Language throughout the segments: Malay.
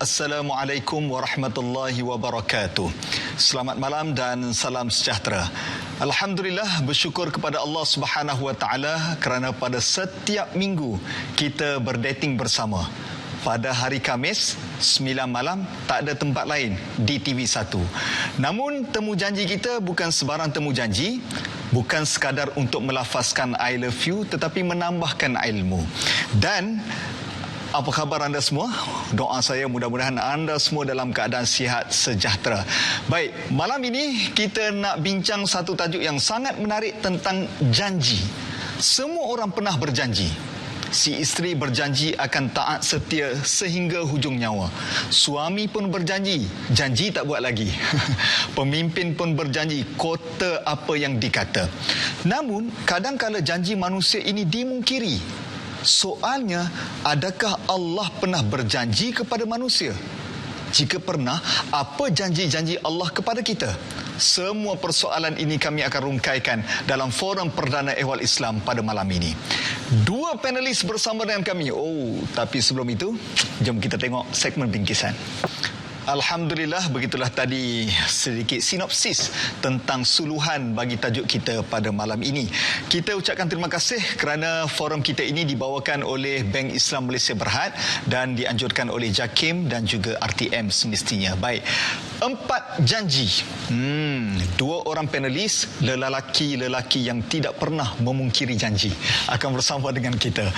Assalamualaikum warahmatullahi wabarakatuh. Selamat malam dan salam sejahtera. Alhamdulillah, bersyukur kepada Allah Subhanahu wa taala kerana pada setiap minggu kita berdating bersama. Pada hari Khamis 9 malam tak ada tempat lain di TV1. Namun temu janji kita bukan sebarang temu janji, bukan sekadar untuk melafazkan I love you, tetapi menambahkan ilmu. Dan apa khabar anda semua? Doa saya mudah-mudahan anda semua dalam keadaan sihat sejahtera. Baik, malam ini kita nak bincang satu tajuk yang sangat menarik tentang janji. Semua orang pernah berjanji. Si isteri berjanji akan taat setia sehingga hujung nyawa. Suami pun berjanji, janji tak buat lagi. Pemimpin pun berjanji, kota apa yang dikata. Namun, kadang-kala janji manusia ini dimungkiri. Soalnya, adakah Allah pernah berjanji kepada manusia? Jika pernah, apa janji-janji Allah kepada kita? Semua persoalan ini kami akan rungkaikan dalam forum perdana ehwal Islam pada malam ini. Dua panelis bersama dengan kami. Tapi sebelum itu, jom kita tengok segmen bingkisan. Alhamdulillah, begitulah tadi sedikit sinopsis tentang suluhan bagi tajuk kita pada malam ini. Kita ucapkan terima kasih kerana forum kita ini dibawakan oleh Bank Islam Malaysia Berhad dan dianjurkan oleh JAKIM dan juga RTM semestinya. Baik, 4 janji. Dua orang panelis, lelaki-lelaki yang tidak pernah memungkiri janji, akan bersama dengan kita.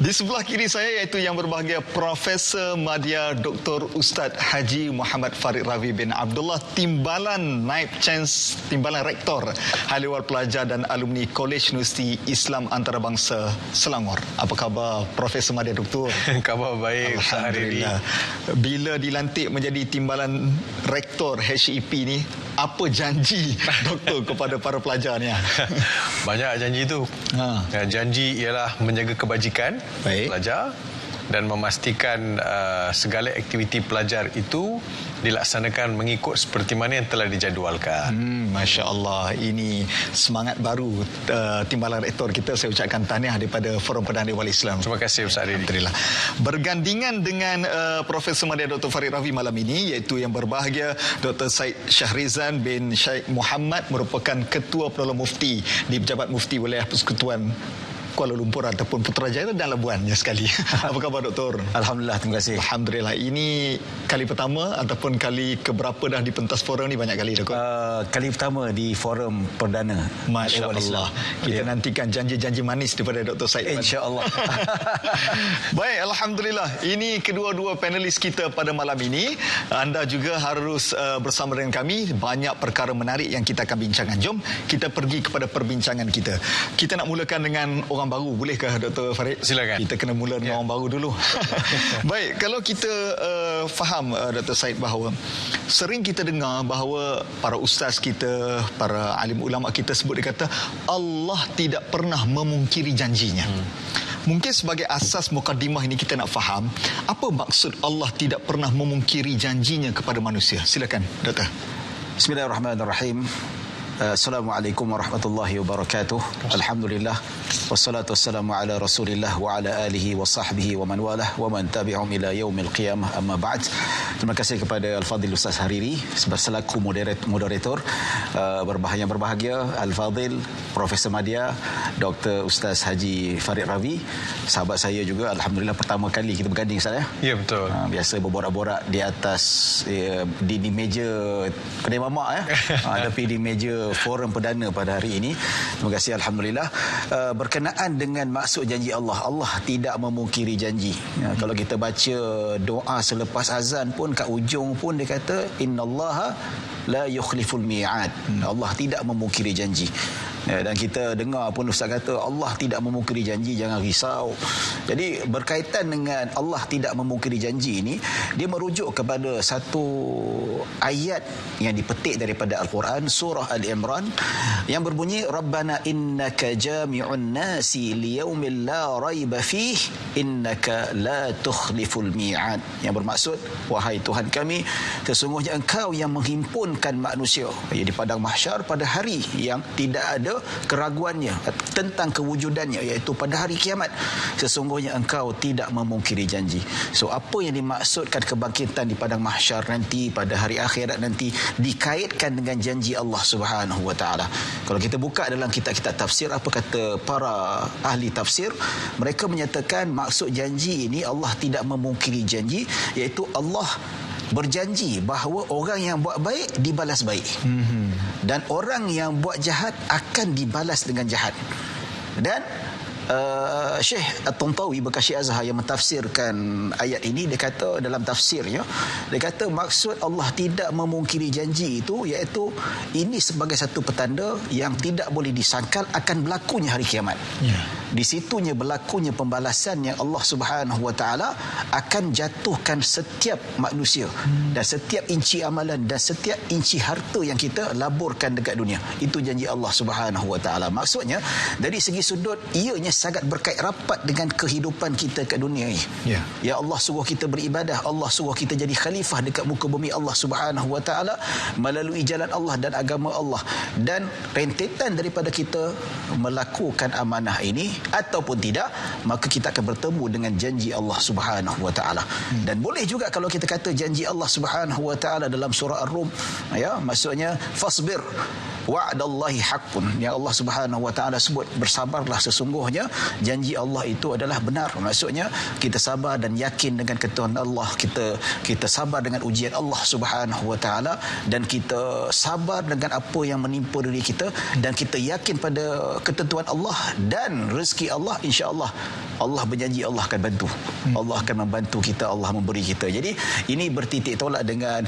Di sebelah kiri saya iaitu yang berbahagia Profesor Madya Dr. Ustaz Haji Muhammad Farid Ravi bin Abdullah, Timbalan Naib Chancellor, Timbalan Rektor Haliwal Pelajar dan Alumni Kolej Universiti Islam Antarabangsa Selangor. Apa khabar Profesor Madya Doktor? Khabar baik Ustaz Hariri. Bila dilantik menjadi Timbalan Rektor HEP ni, apa janji doktor kepada para pelajar ni? Banyak janji tu. Janji ialah menjaga kebajikan pelajar dan memastikan segala aktiviti pelajar itu dilaksanakan mengikut seperti mana yang telah dijadualkan. Masya Allah, ini semangat baru Timbalan Rektor kita. Saya ucapkan tahniah daripada Forum Perdana Ehwal Islam. Terima kasih Ustaz Hariri. Alhamdulillah. Bergandingan dengan Profesor Madya Dr. Farid Ravi malam ini, iaitu yang berbahagia Dr. Syed Shahrizan bin Syed Muhammad, merupakan Ketua Perdana Mufti di Pejabat Mufti Wilayah Persekutuan Kuala Lumpur ataupun Putrajaya dan Labuannya sekali. Apa khabar Doktor? Alhamdulillah, terima kasih. Alhamdulillah. Ini kali pertama ataupun kali keberapa dah di pentas forum ni? Banyak kali Doktor? Kali pertama di forum perdana. Masya Allah. Kita nantikan janji-janji manis daripada Dr. Syed. InsyaAllah. Baik, Alhamdulillah. Ini kedua-dua panelis kita pada malam ini. Anda juga harus bersama dengan kami. Banyak perkara menarik yang kita akan bincangkan. Jom kita pergi kepada perbincangan kita. Kita nak mulakan dengan orang baru. Bolehkah Dr. Farid? Silakan. Kita kena mula dengan orang baru dulu. Baik, kalau kita faham Dr. Syed bahawa sering kita dengar bahawa para ustaz kita, para alim ulama kita sebut, dia kata Allah tidak pernah memungkiri janjinya. Mungkin sebagai asas mukadimah ini kita nak faham apa maksud Allah tidak pernah memungkiri janjinya kepada manusia. Silakan Doktor. Bismillahirrahmanirrahim. Assalamualaikum warahmatullahi wabarakatuh. Alhamdulillah, wassalatu wassalamu ala Rasulillah wa ala alihi wa sahbihi wa man walah wa man tabi'ahum ila yaumil qiyamah, amma ba'd. Terima kasih kepada Al-Fadhil Ustaz Hariri selaku moderator. Yang berbahagia Al-Fadhil Profesor Madya Dr. Ustaz Haji Farid Ravi, sahabat saya juga. Alhamdulillah, pertama kali kita berganding Ustaz ya. Ya, betul. Biasa berborak-borak di atas di meja kedai mamak ya. Tapi di meja forum perdana pada hari ini. Terima kasih, Alhamdulillah. Berkenaan dengan maksud janji Allah, Allah tidak memungkiri janji. Kalau kita baca doa selepas azan pun, kat ujung pun dia kata innallaha la yukhliful mi'ad. Allah tidak memungkiri janji. Dan kita dengar pun Ustaz kata Allah tidak memungkiri janji, jangan risau. Jadi berkaitan dengan Allah tidak memungkiri janji ini, dia merujuk kepada satu ayat yang dipetik daripada Al-Quran, surah Al-Imran, yang berbunyi Rabbana innaka jami'un nasi liyaumil la raiba fih innaka la tukhliful mi'ad. Yang bermaksud, wahai Tuhan kami, sesungguhnya Engkau yang menghimpunkan manusia di padang mahsyar pada hari yang tidak ada kepada keraguannya tentang kewujudannya, iaitu pada hari kiamat sesungguhnya engkau tidak memungkiri janji. So apa yang dimaksudkan kebangkitan di padang mahsyar nanti, pada hari akhirat nanti, dikaitkan dengan janji Allah Subhanahu wa taala. Kalau kita buka dalam kitab-kitab tafsir, apa kata para ahli tafsir, mereka menyatakan maksud janji ini Allah tidak memungkiri janji, iaitu Allah berjanji bahawa orang yang buat baik dibalas baik, dan orang yang buat jahat akan dibalas dengan jahat. Dan Syekh At-Tantawi bekas Syekh Azhar yang mentafsirkan ayat ini, dia kata dalam tafsirnya, dia kata maksud Allah tidak memungkiri janji itu iaitu ini sebagai satu petanda yang tidak boleh disangkal akan berlakunya hari kiamat. Di situnya berlakunya pembalasan yang Allah Subhanahu wa taala akan jatuhkan setiap manusia dan setiap inci amalan dan setiap inci harta yang kita laburkan dekat dunia. Itu janji Allah Subhanahu wa taala. Maksudnya dari segi sudut ianya sangat berkait rapat dengan kehidupan kita kat dunia ni. Ya Allah suruh kita beribadah, Allah suruh kita jadi khalifah dekat muka bumi Allah Subhanahu wa taala melalui jalan Allah dan agama Allah, dan rentetan daripada kita melakukan amanah ini ataupun tidak, maka kita akan bertemu dengan janji Allah Subhanahu wa taala. Dan boleh juga kalau kita kata janji Allah Subhanahu wa taala dalam surah Ar-Rum, ya, maksudnya fasbir wa'dallahi haqqun, yang Allah Subhanahu wa taala sebut bersabarlah, sesungguhnya janji Allah itu adalah benar. Maksudnya kita sabar dan yakin dengan ketuhanan Allah, kita sabar dengan ujian Allah Subhanahu wa taala, dan kita sabar dengan apa yang menimpa diri kita, dan kita yakin pada ketentuan Allah dan rezeki Allah. Insya-Allah Allah berjanji Allah akan bantu. Allah akan membantu kita, Allah memberi kita. Jadi ini bertitik tolak dengan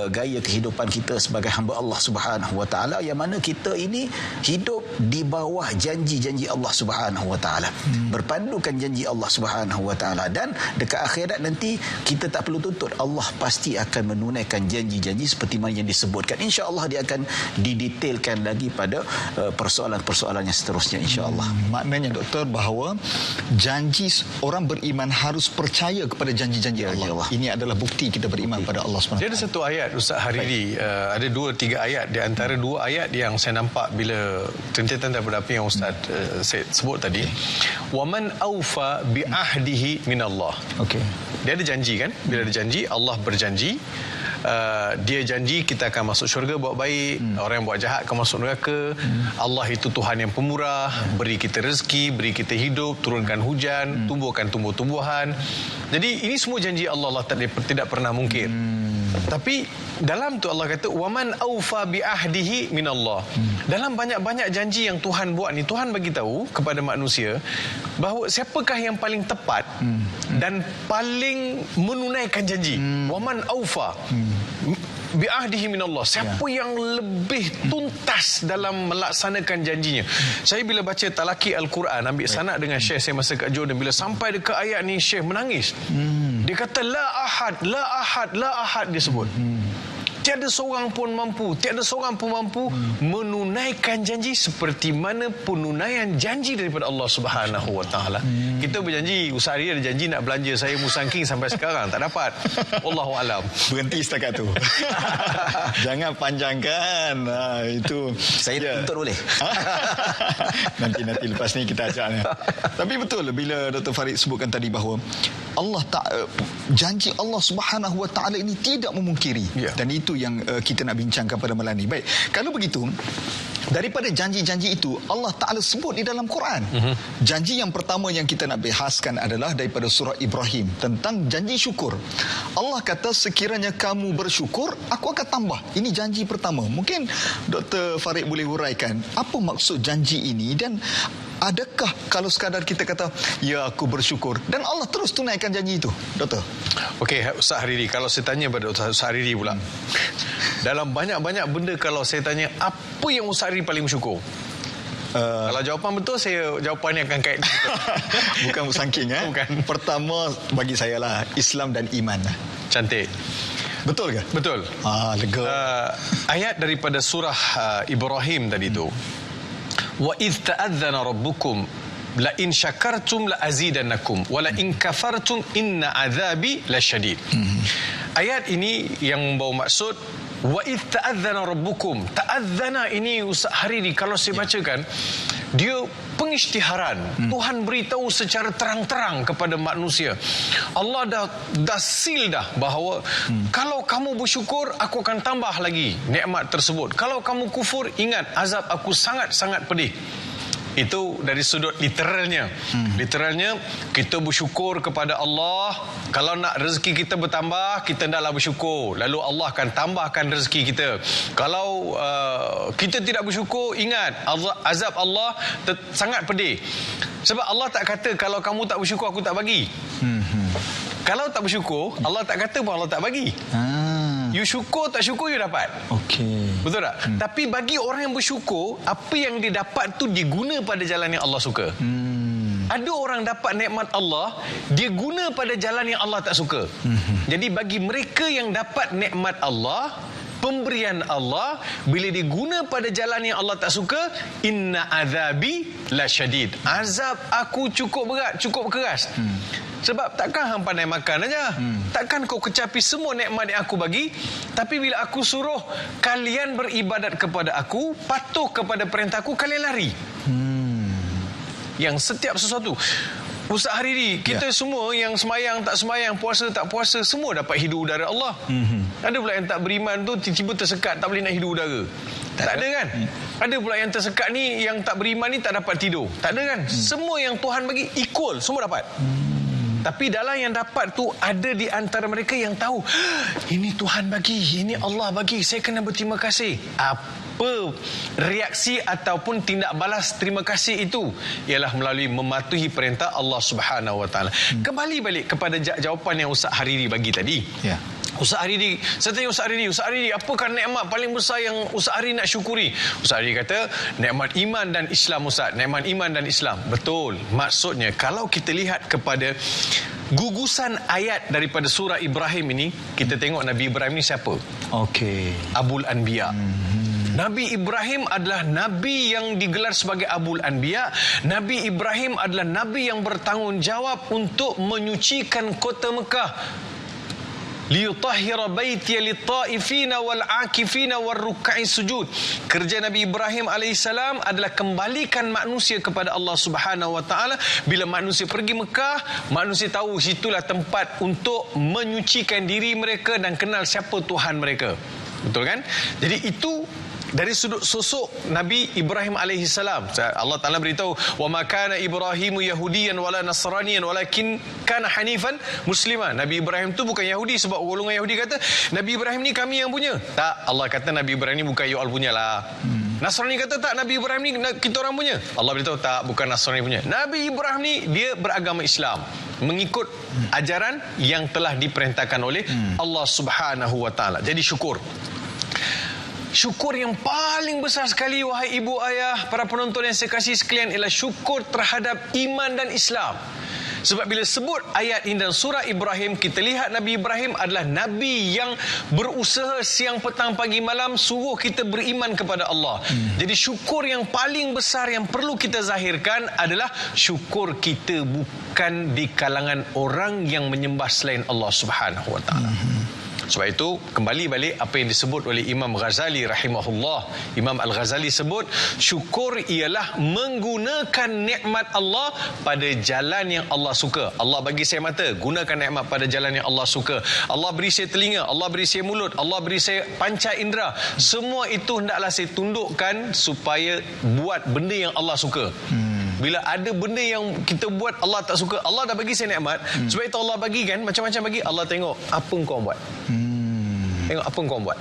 gaya kehidupan kita sebagai hamba Allah Subhanahu wa taala, yang mana kita ini hidup di bawah janji-janji Allah Subhanahu wa taala, berpandukan janji Allah Subhanahu wa taala, dan dekat akhirat nanti kita tak perlu tuntut, Allah pasti akan menunaikan janji-janji seperti mana yang disebutkan. Insya-Allah dia akan didetailkan lagi pada persoalan-persoalan yang seterusnya, insya-Allah. Maknanya doktor bahawa janji orang beriman harus percaya kepada janji-janji Allah. Ini adalah bukti kita beriman pada Allah SWT. Dia ada satu ayat Ustaz Hariri, ada 2-3 ayat, di antara 2 ayat yang saya nampak bila rentetan daripada apa yang Ustaz saya sebut tadi, waman aufa bi ahdihi minallah. Okey. Dia ada janji kan? Bila ada janji, Allah berjanji, dia janji kita akan masuk syurga buat baik, orang yang buat jahat akan masuk neraka. Allah itu Tuhan yang pemurah, beri kita rezeki, beri kita hidup, turunkan hujan, tumbuhkan tumbuh-tumbuhan. Jadi ini semua janji Allah, Allah tidak pernah mungkir. Tapi dalam tu Allah kata waman aufa bi ahdihi minallah. Dalam banyak-banyak janji yang Tuhan buat ni, Tuhan bagi tahu kepada manusia bahawa siapakah yang paling tepat dan paling menunaikan janji. Waman aufa bi ahdihi minallah. Siapa yang lebih tuntas dalam melaksanakan janjinya. Saya bila baca talaki Al-Quran, ambil sanad dengan Syekh saya masa kat Jordan, bila sampai dekat ayat ni Syekh menangis. Dia kata la ahad, la ahad, la ahad, dia sebut. Tiada seorang pun mampu menunaikan janji seperti mana penunaian janji daripada Allah Subhanahu wa taala. Kita berjanji, Ustaz Ari ada janji nak belanja saya Musangking sampai sekarang tak dapat. Wallahu alam. Berhenti setakat tu. Jangan panjangkan. Itu saya tuntut boleh. nanti lepas ni kita ajaknya. Tapi betul bila Dr. Farid sebutkan tadi bahawa janji Allah Subhanahu wa taala ini tidak memungkiri. Dan itu yang kita nak bincangkan pada malam ini. Baik, kalau begitu, daripada janji-janji itu Allah Ta'ala sebut di dalam Quran. Janji yang pertama yang kita nak bahaskan adalah daripada surah Ibrahim tentang janji syukur. Allah kata sekiranya kamu bersyukur, aku akan tambah. Ini janji pertama. Mungkin Dr. Farid boleh huraikan apa maksud janji ini, dan adakah kalau sekadar kita kata ya aku bersyukur dan Allah terus tunaikan janji itu, Doktor? Okey, Ustaz Hariri, kalau saya tanya pada Ustaz Hariri pula, dalam banyak-banyak benda kalau saya tanya apa yang Ustaz Hariri paling bersyukur, kalau jawapan betul, jawapan ni akan kait. Bukan Musangking Bukan. Pertama bagi saya lah Islam dan iman. Cantik. Betul ke? Betul. Lega. Ayat daripada surah Ibrahim tadi tu. Wa idh ta'adzana rabbukum la in syakartum la azidannakum wa la in kafartum inna azabi lasyadid. ayat ini yang membawa maksud wa id ta'adzana rabbukum. Ta'adzana ini Ustaz Hariri kalau saya bacakan, dia pengisytiharan. Tuhan beritahu secara terang-terang kepada manusia. Allah dah seal dah bahawa kalau kamu bersyukur, aku akan tambah lagi nikmat tersebut. Kalau kamu kufur, ingat azab aku sangat-sangat pedih. Itu dari sudut literalnya. Literalnya, kita bersyukur kepada Allah. Kalau nak rezeki kita bertambah, kita hendaklah bersyukur. Lalu Allah akan tambahkan rezeki kita. Kalau kita tidak bersyukur, ingat azab Allah sangat pedih. Sebab Allah tak kata kalau kamu tak bersyukur aku tak bagi. Kalau tak bersyukur, Allah tak kata pun Allah tak bagi. You syukur tak syukur you dapat. Okey. Betul tak? Tapi bagi orang yang bersyukur, apa yang dia dapat tu dia guna pada jalan yang Allah suka. Ada orang dapat nikmat Allah, dia guna pada jalan yang Allah tak suka. Jadi bagi mereka yang dapat nikmat Allah, pemberian Allah, bila diguna pada jalan yang Allah tak suka, inna azabi lasyadid. Azab aku cukup berat, cukup keras. Sebab takkan hang pandai makan aja. Takkan kau kecapi semua nikmat yang aku bagi. Tapi bila aku suruh kalian beribadat kepada aku, patuh kepada perintahku, kalian lari. Yang setiap sesuatu. Ustaz Hariri, kita semua yang semayang, tak semayang, puasa, tak puasa, semua dapat hidup udara Allah. Ada pula yang tak beriman tu tiba-tiba tersekat, tak boleh nak hidup udara. Tak ada kan? Ada pula yang tersekat ni, yang tak beriman ni tak dapat tidur. Tak ada kan? Semua yang Tuhan bagi equal, semua dapat. Tapi dalam yang dapat tu, ada di antara mereka yang tahu, ini Tuhan bagi, ini Allah bagi, saya kena berterima kasih. Apa reaksi ataupun tindak balas terima kasih itu? Ialah melalui mematuhi perintah Allah Subhanahu Wa Taala. Kembali balik kepada jawapan yang Ustaz Hariri bagi tadi. Ya. Ustaz Hariri, saya tanya Ustaz Hariri, apakah nikmat paling besar yang Ustaz Hariri nak syukuri? Ustaz Hariri kata, nikmat iman dan Islam Ustaz. Nikmat iman dan Islam. Betul. Maksudnya, kalau kita lihat kepada gugusan ayat daripada surah Ibrahim ini, kita tengok Nabi Ibrahim ni siapa? Okey. Abul Anbiya. Nabi Ibrahim adalah Nabi yang digelar sebagai Abul Anbiya. Nabi Ibrahim adalah Nabi yang bertanggungjawab untuk menyucikan kota Mekah. Liyutahhira baitiya lit-taifina wal-akifina war-ruk'i sujud. Kerja Nabi Ibrahim alaihissalam adalah kembalikan manusia kepada Allah Subhanahu Wa Taala. Bila manusia pergi Mekah, manusia tahu situlah tempat untuk menyucikan diri mereka dan kenal siapa Tuhan mereka. Betul kan? Jadi itu dari sudut sosok Nabi Ibrahim alaihissalam. Allah Taala beritahu, wa ma kana Ibrahimu yahudiyan wala nasraniyan walakin kana hanifan musliman. Nabi Ibrahim tu bukan Yahudi, sebab golongan Yahudi kata Nabi Ibrahim ni kami yang punya. Tak, Allah kata Nabi Ibrahim ni bukan you all punya lah. Nasrani kata tak, Nabi Ibrahim ni kita orang punya. Allah beritahu tak, bukan Nasrani punya. Nabi Ibrahim ni dia beragama Islam, mengikut ajaran yang telah diperintahkan oleh Allah Subhanahu Wa Taala. Jadi syukur. Syukur yang paling besar sekali, wahai ibu ayah, para penonton yang saya kasih sekalian, ialah syukur terhadap iman dan Islam. Sebab bila sebut ayat ini dan surah Ibrahim, kita lihat Nabi Ibrahim adalah Nabi yang berusaha siang, petang, pagi, malam suruh kita beriman kepada Allah. Jadi syukur yang paling besar yang perlu kita zahirkan adalah syukur kita bukan di kalangan orang yang menyembah selain Allah Subhanahu Wa Taala. Sebab itu, kembali balik apa yang disebut oleh Imam Ghazali rahimahullah. Imam Al-Ghazali sebut, syukur ialah menggunakan nikmat Allah pada jalan yang Allah suka. Allah bagi saya mata, gunakan nikmat pada jalan yang Allah suka. Allah beri saya telinga, Allah beri saya mulut, Allah beri saya panca indera. Semua itu hendaklah saya tundukkan supaya buat benda yang Allah suka. Bila ada benda yang kita buat Allah tak suka, Allah dah bagi saya nikmat, sebab itu Allah bagi kan, macam-macam bagi. Allah tengok apa kau buat. Tengok apa kau buat.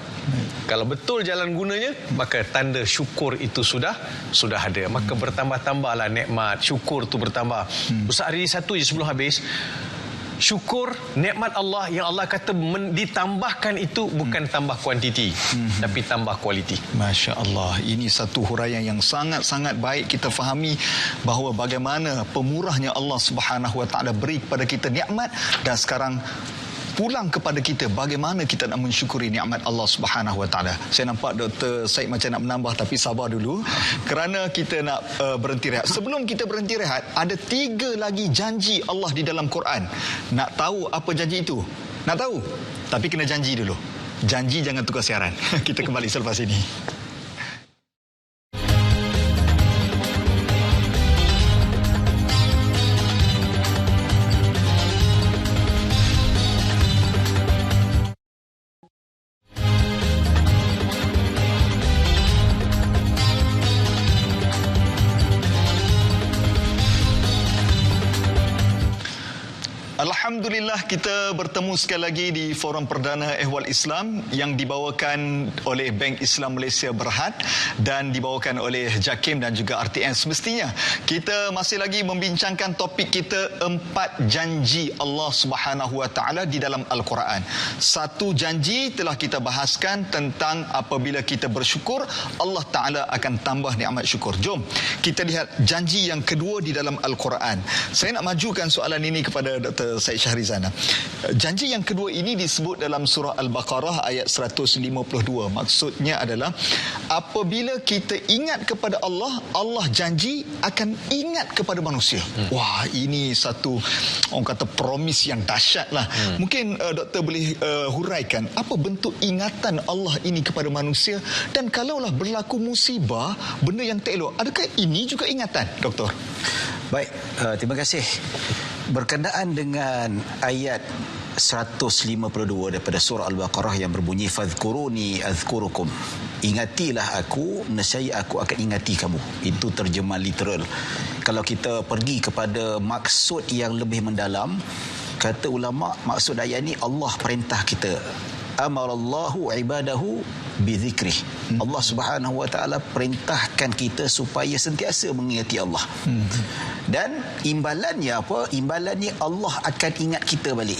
Kalau betul jalan gunanya, maka tanda syukur itu sudah ada. Maka bertambah-tambahlah nikmat, syukur tu bertambah. Ustaz hari satu je sebelum habis, syukur nikmat Allah yang Allah kata ditambahkan itu bukan tambah kuantiti, tapi tambah kualiti. Masya Allah, ini satu huraian yang sangat-sangat baik kita fahami bahawa bagaimana pemurahnya Allah Subhanahu Wa Taala beri kepada kita nikmat, dan sekarang pulang kepada kita bagaimana kita nak mensyukuri nikmat Allah Subhanahu Wa Taala. Saya nampak Dr. Said macam nak menambah, tapi sabar dulu kerana kita nak berhenti rehat. Sebelum kita berhenti rehat, ada 3 lagi janji Allah di dalam Quran. Nak tahu apa janji itu? Nak tahu? Tapi kena janji dulu. Janji jangan tukar siaran. Kita kembali selepas ini. Alhamdulillah, kita bertemu sekali lagi di Forum Perdana Ehwal Islam yang dibawakan oleh Bank Islam Malaysia Berhad dan dibawakan oleh JAKIM dan juga RTN. Semestinya kita masih lagi membincangkan topik kita 4 janji Allah Subhanahu Wa Taala di dalam Al-Quran. Satu janji telah kita bahaskan tentang apabila kita bersyukur, Allah Taala akan tambah nikmat syukur. Jom kita lihat janji yang kedua di dalam Al-Quran. Saya nak majukan soalan ini kepada Dr. Syed Shahrizana. Janji yang kedua ini disebut dalam surah Al-Baqarah ayat 152. Maksudnya adalah apabila kita ingat kepada Allah, Allah janji akan ingat kepada manusia. Wah, ini satu orang kata promise yang dahsyat lah. Mungkin doktor boleh huraikan apa bentuk ingatan Allah ini kepada manusia, dan kalaulah berlaku musibah, benda yang tak elok, adakah ini juga ingatan, doktor? Baik, terima kasih. Berkenaan dengan ayat 152 daripada surah Al-Baqarah yang berbunyi fadhkuruni azkurukum. Ingatilah aku, nescaya aku akan ingati kamu. Itu terjemah literal. Kalau kita pergi kepada maksud yang lebih mendalam, kata ulama, maksud ayat ini Allah perintah kita. Amarallahu ibadahu bizikrih. Allah Subhanahu Wa Taala perintahkan kita supaya sentiasa mengingati Allah. Dan imbalannya apa? Imbalannya Allah akan ingat kita balik.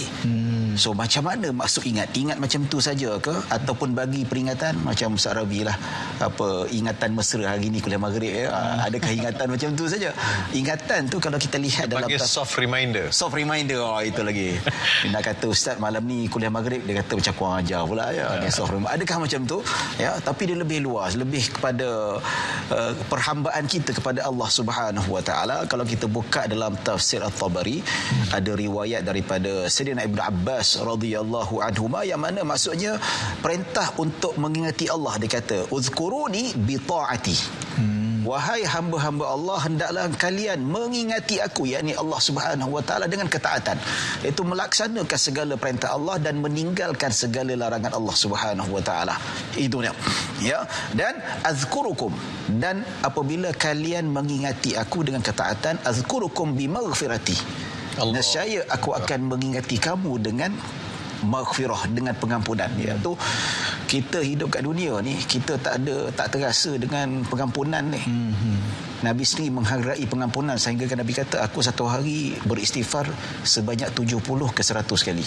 So macam mana maksud ingat? Ingat macam tu saja ke? Ataupun bagi peringatan macam Ustaz Rabi lah, apa ingatan mesra hari ni kuliah maghrib ya? Adakah ingatan macam tu saja? Ingatan tu kalau kita lihat dalam soft reminder. Soft reminder, itu lagi. Nak kata Ustaz malam ni kuliah maghrib, dia kata macam kurang ajar pula ya. Dia soft reminder. Adakah macam tu? Ya, tapi dia lebih luas, lebih kepada perhambaan kita kepada Allah Subhanahu Wa Taala. Kalau kita buka dalam tafsir At-Tabari, ada riwayat daripada Sayyidina Ibnu Abbas radhiyallahu anhuma yang mana maksudnya perintah untuk mengingati Allah. Dia kata uzkuruni bi taati. Wahai hamba-hamba Allah, hendaklah kalian mengingati aku, yakni Allah Subhanahu Wa Taala, dengan ketaatan, iaitu melaksanakan segala perintah Allah dan meninggalkan segala larangan Allah Subhanahu Wa Taala. Itu dia. Ya, dan azkurukum, dan apabila kalian mengingati aku dengan ketaatan, azkurukum bi maghfirati. Nescaya aku akan mengingati kamu dengan maghfirah, dengan pengampunan. Iaitu kita hidup kat dunia ni, kita tak terasa dengan pengampunan ni. Nabi sendiri menghargai pengampunan sehingga Nabi kata, aku satu hari beristighfar sebanyak 70 ke 100 kali.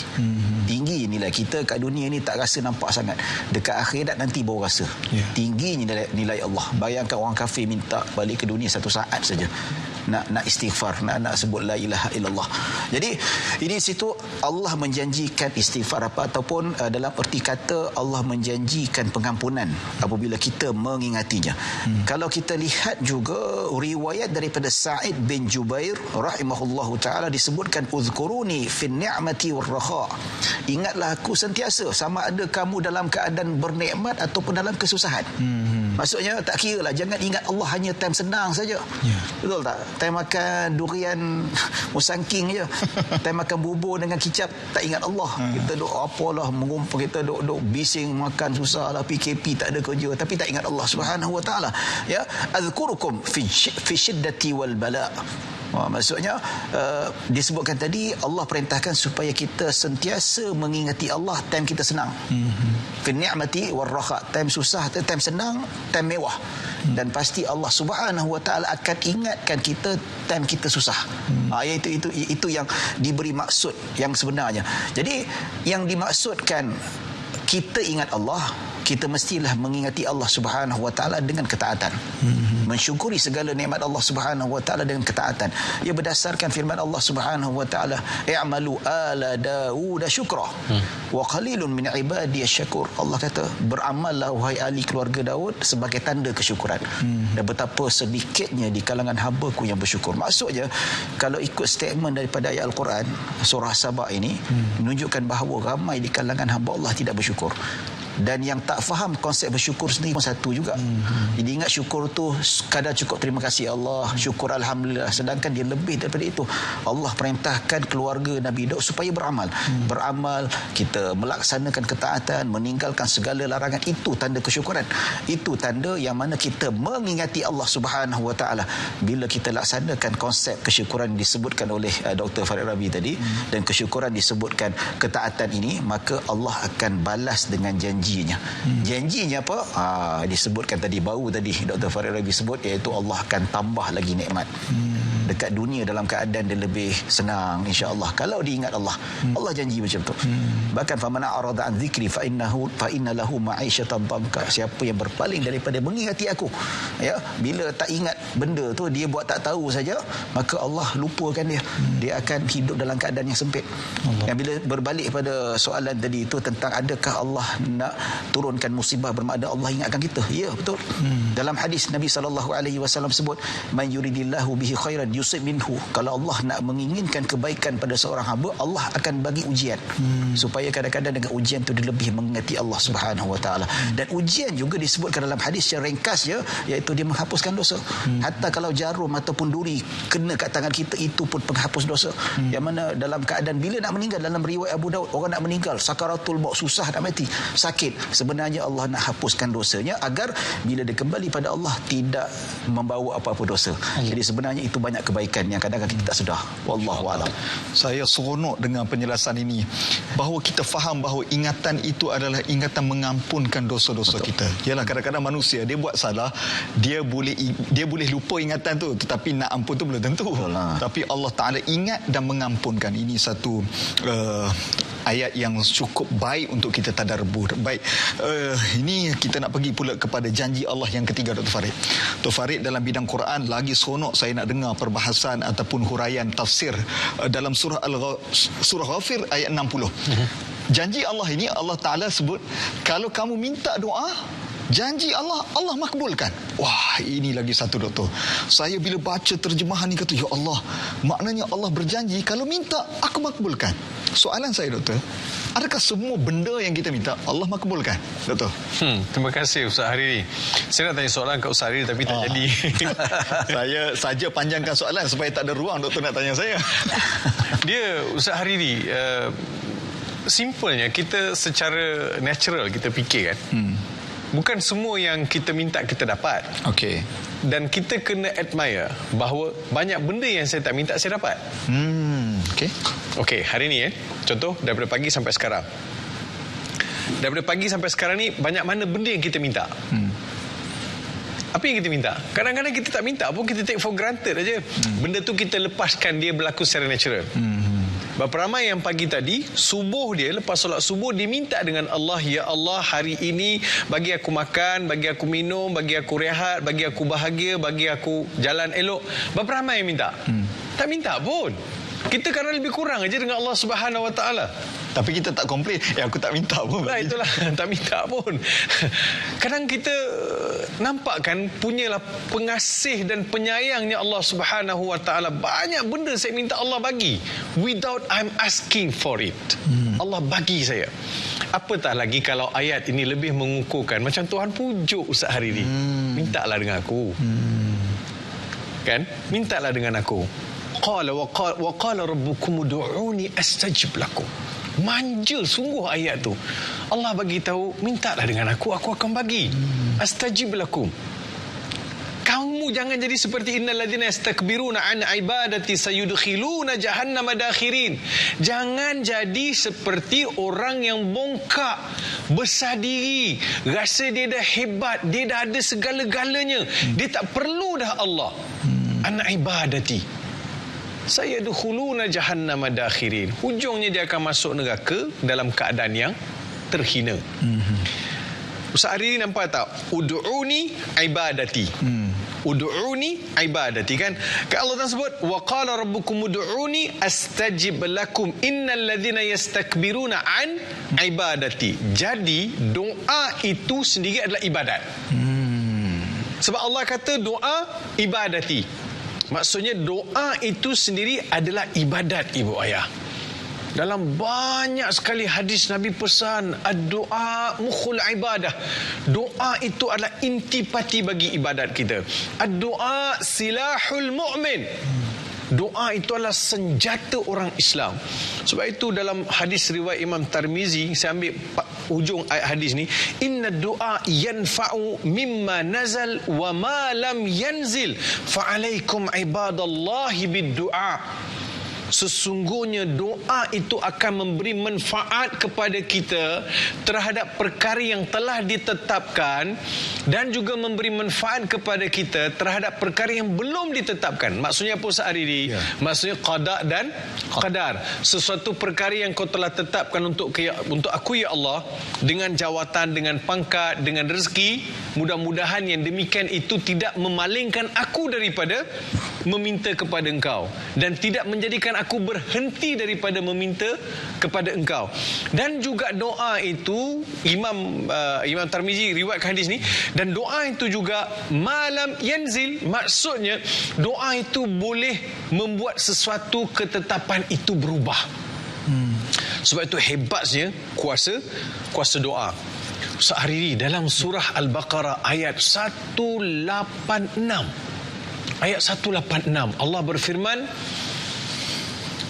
Tinggi nilai kita kat dunia ni, tak rasa nampak sangat. Dekat akhirat nanti baru rasa. Tinggi nilai Allah. Bayangkan orang kafir minta balik ke dunia satu saat saja, nak istighfar, nak sebut la ilaha illallah. Jadi ini situ Allah menjanjikan istighfar ataupun dalam erti kata Allah menjanjikan pengampunan apabila kita mengingatinya. Kalau kita lihat juga riwayat daripada Sa'id bin Jubair rahimahullahu taala, disebutkan uzkuruni fin ni'mati war raha. Ingatlah aku sentiasa, sama ada kamu dalam keadaan bernikmat ataupun dalam kesusahan. Maksudnya tak kira lah, jangan ingat Allah hanya time senang saja. Betul tak? Time makan durian musangking je, time makan bubur dengan kicap tak ingat Allah. Kita duk apalah mengumpul, kita duk bising makan susah lah, PKP tak ada kerja, tapi tak ingat Allah Subhanahu Wa Taala. Ya, azkurukum fi syiddati wal bala. Maksudnya disebutkan tadi Allah perintahkan supaya kita sentiasa mengingati Allah time kita senang. Fi ni'mati war raha, time susah, time senang, time mewah. Dan pasti Allah Subhanahu Wa Taala akan ingatkan kita time kita susah. Itu yang diberi maksud yang sebenarnya. Jadi yang dimaksudkan kita ingat Allah, kita mestilah mengingati Allah Subhanahu wa taala dengan ketaatan. Mensyukuri segala nikmat Allah Subhanahu wa taala dengan ketaatan. Ia berdasarkan firman Allah Subhanahu wa taala, "I'malu ala Daud syukra wa qalilun min ibadiyasy syakur." Allah kata, beramallah wahai ahli keluarga Daud sebagai tanda kesyukuran. Dan betapa sedikitnya di kalangan hamba-Ku yang bersyukur. Maksudnya, kalau ikut statement daripada ayat Al-Quran surah Sabah ini, menunjukkan bahawa ramai di kalangan hamba Allah tidak bersyukur. Dan yang tak faham konsep bersyukur sendiri pun satu juga. Jadi ingat syukur tu kadar cukup terima kasih Allah, syukur Alhamdulillah. Sedangkan dia lebih daripada itu. Allah perintahkan keluarga Nabi Daud supaya beramal. Beramal, kita melaksanakan ketaatan, meninggalkan segala larangan. Itu tanda kesyukuran. Itu tanda yang mana kita mengingati Allah Subhanahu wa taala. Bila kita laksanakan konsep kesyukuran disebutkan oleh Dr. Farid Rabi tadi, dan kesyukuran disebutkan ketaatan ini, maka Allah akan balas dengan janjinya. Janjinya apa? Disebutkan tadi, baru tadi Dr. Farid Rabi sebut, iaitu Allah akan tambah lagi nikmat. Dekat dunia dalam keadaan dia lebih senang, insya-Allah kalau diingat Allah. Allah janji macam tu. Bahkan faman a'rada an dzikri fa inna lahu ma'isyatan dhamka. Siapa yang berpaling daripada mengingati aku, ya, bila tak ingat benda tu, dia buat tak tahu saja, maka Allah lupakan dia. Dia akan hidup dalam keadaan yang sempit. Yang bila berbalik pada soalan tadi itu tentang adakah Allah nak turunkan musibah, bermakna Allah ingatkan kita. Ya, betul. Dalam hadis Nabi SAW sebut, man yuridillahu bihi khairan yusib minhu. Kalau Allah nak menginginkan kebaikan pada seorang hamba, Allah akan bagi ujian. Supaya kadang-kadang dengan ujian tu dia lebih mengingati Allah Subhanahu wa taala. Dan ujian juga disebutkan dalam hadis secara ringkas, ya, iaitu dia menghapuskan dosa. Hatta kalau jarum ataupun duri kena kat tangan kita, itu pun penghapus dosa. Yang mana dalam keadaan bila nak meninggal, dalam riwayat Abu Daud, orang nak meninggal sakaratul maut, susah nak mati, sakit, sebenarnya Allah nak hapuskan dosanya agar bila dia kembali pada Allah tidak membawa apa-apa dosa. Jadi sebenarnya itu banyak kebaikan yang kadang-kadang kita tak sedar. Wallahu a'lam. Saya seronok dengan penjelasan ini, bahawa kita faham bahawa ingatan itu adalah ingatan mengampunkan dosa-dosa kita. Yalah, kadang-kadang manusia dia buat salah, dia boleh lupa ingatan tu, tetapi nak ampun tu belum tentu. Tapi Allah Taala ingat dan mengampunkan. Ini satu ayat yang cukup baik untuk kita tadabbur. Baik, ini kita nak pergi pula kepada janji Allah yang ketiga, Dr. Farid. Dr. Farid, dalam bidang Quran lagi seronok saya nak dengar perbahasan ataupun huraian tafsir dalam surah Ghafir ayat 60. Janji Allah ini, Allah Ta'ala sebut, kalau kamu minta doa, janji Allah makbulkan. Wah, ini lagi satu, doktor. Saya bila baca terjemahan ni kata, ya Allah, maknanya Allah berjanji kalau minta aku makbulkan. Soalan saya, doktor, adakah semua benda yang kita minta Allah makbulkan, doktor? Terima kasih Ustaz Hariri. Saya nak tanya soalan kat Ustaz Hariri tapi tak jadi. Saya saja panjangkan soalan supaya tak ada ruang doktor nak tanya saya. Dia, Ustaz Hariri, simpelnya kita secara natural kita fikir kan, bukan semua yang kita minta kita dapat. Okey. Dan kita kena admire bahawa banyak benda yang saya tak minta saya dapat. Okey. Okey, hari ni contoh daripada pagi sampai sekarang. Daripada pagi sampai sekarang ni banyak mana benda yang kita minta. Apa yang kita minta? Kadang-kadang kita tak minta pun, kita take for granted aja. Benda tu kita lepaskan dia berlaku secara natural. Berapa ramai yang pagi tadi, subuh dia, lepas solat subuh, dia minta dengan Allah, ya Allah, hari ini bagi aku makan, bagi aku minum, bagi aku rehat, bagi aku bahagia, bagi aku jalan elok. Berapa ramai yang minta? Tak minta pun. Kita kadang lebih kurang aja dengan Allah Subhanahu Wa Taala. Tapi kita tak komplain, aku tak minta pun. Nah, itulah, tak minta pun. Kadang kita nampak kan, punyalah pengasih dan penyayangnya Allah Subhanahu Wa Taala. Banyak benda saya minta Allah bagi without I'm asking for it. Allah bagi saya. Apatah lagi kalau ayat ini lebih mengukuhkan, macam Tuhan pujuk Ustaz Hariri. Mintalah dengan aku. Kan? Mintalah dengan aku. Qala wa qala rabbukum ud'uni astajib lakum. Manja sungguh ayat tu. Allah bagi tahu, mintalah dengan aku akan bagi. Astajib lakum. Kamu jangan jadi seperti innalladzina yastakbiruna an ibadati sayudkhiluna jahannama dakhirin. Jangan jadi seperti orang yang bongkak, besar diri, rasa dia dah hebat, dia dah ada segala-galanya. Dia tak perlu dah Allah. An ibadati sayadkhuluna jahannama dakhirin. Hujungnya dia akan masuk neraka dalam keadaan yang terhina. Ustaz hari ini nampak tak? Ud'uni ibadati. Ud'uni ibadati, kan? Kalau Allah sebut wa qala rabbukum ud'uni astajib lakum innal ladzina yastakbiruna an ibadati. Jadi doa itu sendiri adalah ibadat. Sebab Allah kata doa ibadati. Maksudnya doa itu sendiri adalah ibadat, ibu ayah. Dalam banyak sekali hadis Nabi pesan ad-doa mukhul ibadah. Doa itu adalah intipati bagi ibadat kita. Ad-doa silahul mu'min. Doa itu adalah senjata orang Islam. Sebab itu dalam hadis riwayat Imam Tirmizi, saya ambil hujung ayat hadis ni, inna doa yanfa'u mimma nazal wa ma lam yanzil fa'alaikum ibadallahi bid-du'a. Sesungguhnya doa itu akan memberi manfaat kepada kita terhadap perkara yang telah ditetapkan dan juga memberi manfaat kepada kita terhadap perkara yang belum ditetapkan. Maksudnya apa Ustaz Aridi? Maksudnya qada dan qadar. Sesuatu perkara yang kau telah tetapkan untuk aku ya Allah, dengan jawatan, dengan pangkat, dengan rezeki, mudah-mudahan yang demikian itu tidak memalingkan aku daripada meminta kepada engkau dan tidak menjadikan aku berhenti daripada meminta kepada engkau. Dan juga doa itu Imam Tirmizi riwayatkan hadis ni, dan doa itu juga malam yanzil, maksudnya doa itu boleh membuat sesuatu ketetapan itu berubah. Sebab itu hebatnya kuasa doa. Sehari dalam surah Al-Baqarah ayat 186, ayat 186 Allah berfirman,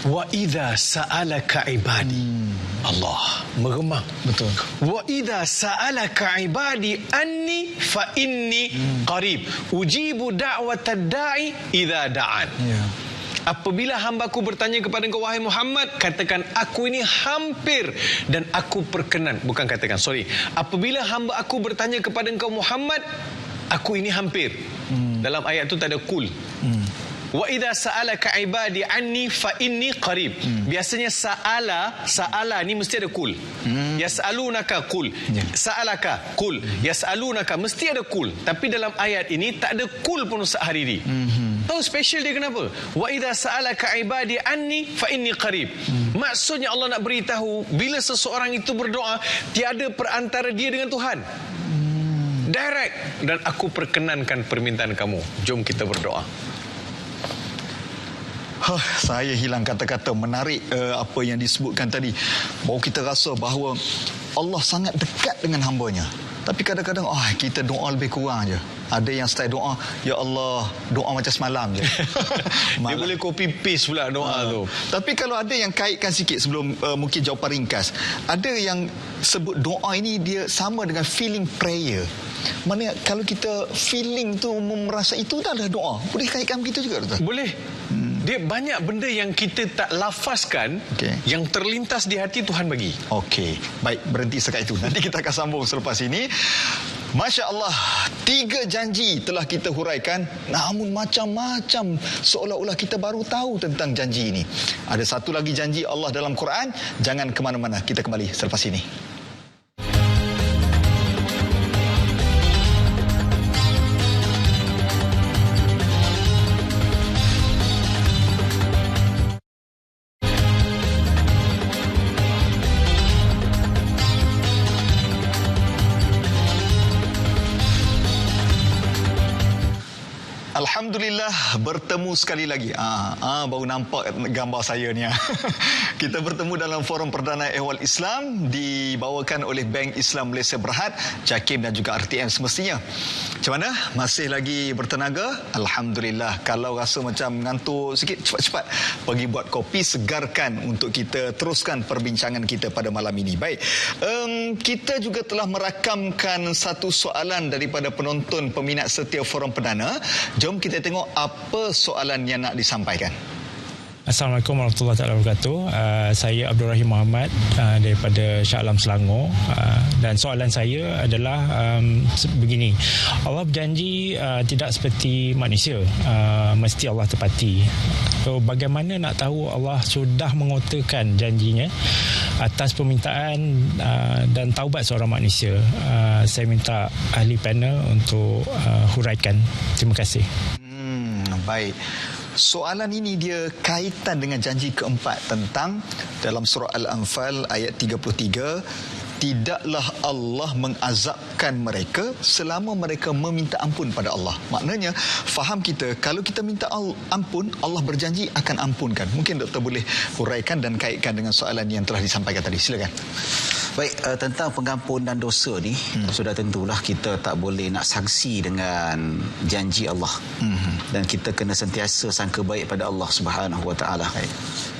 wa idza sa'alaka ibadi. Allah meremang. Betul. Wa idza sa'alaka ibadi anni fa inni qarib ujibu da'watad da'i idza da'an. Apabila hamba-Ku bertanya kepada engkau wahai Muhammad, katakan aku ini hampir dan aku perkenan. Bukan katakan, sorry. Apabila hamba-Aku bertanya kepada engkau Muhammad, aku ini hampir. Dalam ayat itu tak ada kul. Wa idza sa'alaka ibadi anni fa inni qarib. Biasanya sa'ala ni mesti ada kul. Yas'alunaka kul. Sa'alaka kul. Yas'alunaka mesti ada kul. Tapi dalam ayat ini tak ada kul pun Ustaz Hariri. Tahu special dia kenapa? Wa idza sa'alaka ibadi anni fa inni qarib. Maksudnya Allah nak beritahu bila seseorang itu berdoa, tiada perantara dia dengan Tuhan. Direct. Dan aku perkenankan permintaan kamu. Jom kita berdoa. Saya hilang kata-kata menarik apa yang disebutkan tadi. Bahawa kita rasa bahawa Allah sangat dekat dengan hamba-Nya. Tapi kadang-kadang kita doa lebih kurang je. Ada yang style doa, ya Allah, doa macam semalam je. Dia boleh copy paste pula doa tu. Tapi kalau ada yang kaitkan sikit sebelum mungkin jawapan ringkas. Ada yang sebut doa ini dia sama dengan feeling prayer. Mana kalau kita feeling tu merasa itu adalah doa. Boleh kaitkan begitu juga Ustaz? Boleh. Dia banyak benda yang kita tak lafazkan, yang terlintas di hati Tuhan bagi. Okey, baik, berhenti sekat itu. Nanti kita akan sambung selepas ini. Masya Allah, 3 janji telah kita huraikan, namun macam-macam seolah-olah kita baru tahu tentang janji ini. Ada satu lagi janji Allah dalam Quran. Jangan ke mana-mana, kita kembali selepas ini. Alhamdulillah, bertemu sekali lagi. Baru nampak gambar saya ni. Kita bertemu dalam forum perdana ehwal Islam dibawakan oleh Bank Islam Malaysia Berhad, JAKIM dan juga RTM semestinya. Macam mana? Masih lagi bertenaga? Alhamdulillah. Kalau rasa macam ngantuk sikit, cepat-cepat pergi buat kopi, segarkan untuk kita teruskan perbincangan kita pada malam ini. Baik. Kita juga telah merakamkan satu soalan daripada penonton peminat setia forum perdana. Jom kita tengok apa soalan yang nak disampaikan. Assalamualaikum warahmatullahi wabarakatuh. Saya Abdul Rahim Muhammad daripada Shah Alam Selangor. Dan soalan saya adalah begini. Allah berjanji tidak seperti manusia. Mesti Allah tepati. So, bagaimana nak tahu Allah sudah mengotakan janjinya atas permintaan dan taubat seorang manusia? Saya minta ahli panel untuk huraikan. Terima kasih. Baik. Soalan ini dia kaitan dengan janji keempat tentang dalam surah Al-Anfal ayat 33, tidaklah Allah mengazabkan mereka selama mereka meminta ampun pada Allah. Maknanya, faham kita, kalau kita minta ampun, Allah berjanji akan ampunkan. Mungkin doktor boleh huraikan dan kaitkan dengan soalan yang telah disampaikan tadi. Silakan. Baik, tentang pengampunan dosa ni, sudah tentulah kita tak boleh nak sangsi dengan janji Allah. Dan kita kena sentiasa sangka baik pada Allah Subhanahu Wa Taala.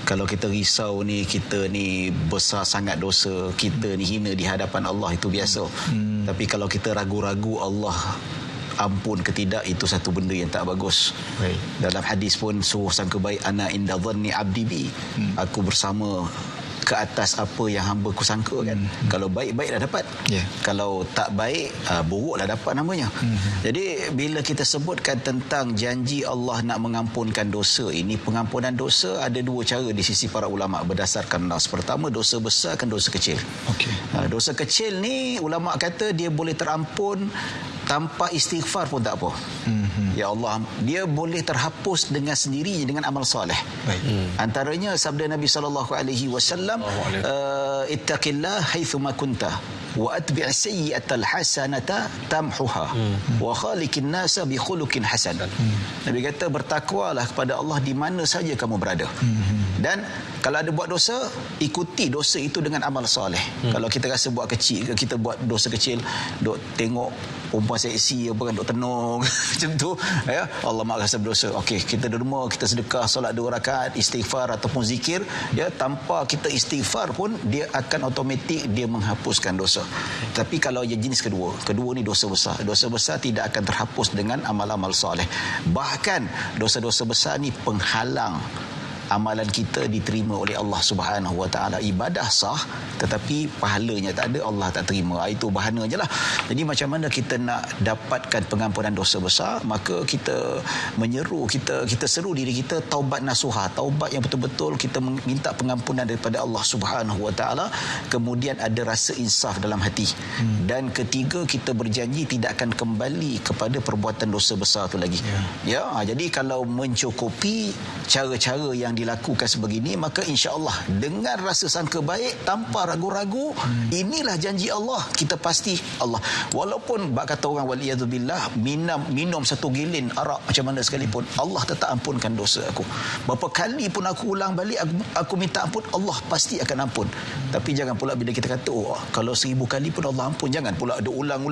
Kalau kita risau ni, kita ni besar sangat dosa, kita ni hina di hadapan Allah, itu biasa. Tapi kalau kita ragu-ragu Allah ampun ke tidak, itu satu benda yang tak bagus. Dalam hadis pun suruh sangka baik, ana inda dhanni abdi bi. Aku bersama ke atas apa yang hamba ku sangka kan. Kalau baik-baik dah dapat. Kalau tak baik, buruklah dapat namanya. Jadi bila kita sebutkan tentang janji Allah nak mengampunkan dosa ini, pengampunan dosa ada dua cara di sisi para ulama berdasarkan nas. Pertama, dosa besar dan dosa kecil. Dosa kecil ni ulama kata dia boleh terampun tanpa istighfar pun tak apa. Ya Allah, dia boleh terhapus dengan sendirinya dengan amal soleh. Antaranya sabda Nabi SAW, ittaqillah haitsuma kunta wa atbi' sayyi'atal hasanata tamhuha wa khaliqin nasa bi khuluqin hasan. Nabi kata, bertakwalah kepada Allah di mana saja kamu berada. Dan kalau ada buat dosa, ikuti dosa itu dengan amal soleh. Kalau kita rasa buat kecil, kita buat dosa kecil, duk tengok perempuan seksi apa kan, duk tenung macam tu, ya, Allah mak rasa berdosa. Okey, kita derma, kita sedekah, solat 2 rakaat, istighfar ataupun zikir, ya, tanpa kita istighfar pun dia akan automatik dia menghapuskan dosa. Tapi kalau yang jenis kedua ni dosa besar. Dosa besar tidak akan terhapus dengan amal-amal soleh. Bahkan dosa-dosa besar ni penghalang amalan kita diterima oleh Allah Subhanahu Wa Taala. Ibadah sah tetapi pahalanya tak ada, Allah tak terima. Itu bahana je lah. Jadi macam mana kita nak dapatkan pengampunan dosa besar? Maka kita menyeru, kita seru diri kita taubat nasuha, taubat yang betul-betul kita minta pengampunan daripada Allah Subhanahu Wa Taala. Kemudian ada rasa insaf dalam hati. Dan ketiga, kita berjanji tidak akan kembali kepada perbuatan dosa besar tu lagi. Jadi kalau mencukupi cara-cara yang dilakukan sebegini, maka insya-Allah dengan rasa sangka baik, tanpa ragu-ragu, inilah janji Allah. Kita pasti Allah, walaupun bak kata orang waliyadzubillah, minum satu gilin arak macam mana sekalipun, Allah tetap ampunkan dosa aku. Berapa kali pun aku ulang balik, aku minta ampun, Allah pasti akan ampun. Tapi jangan pula bila kita kata, kalau 1000 kali pun Allah ampun, jangan pula ada ulang.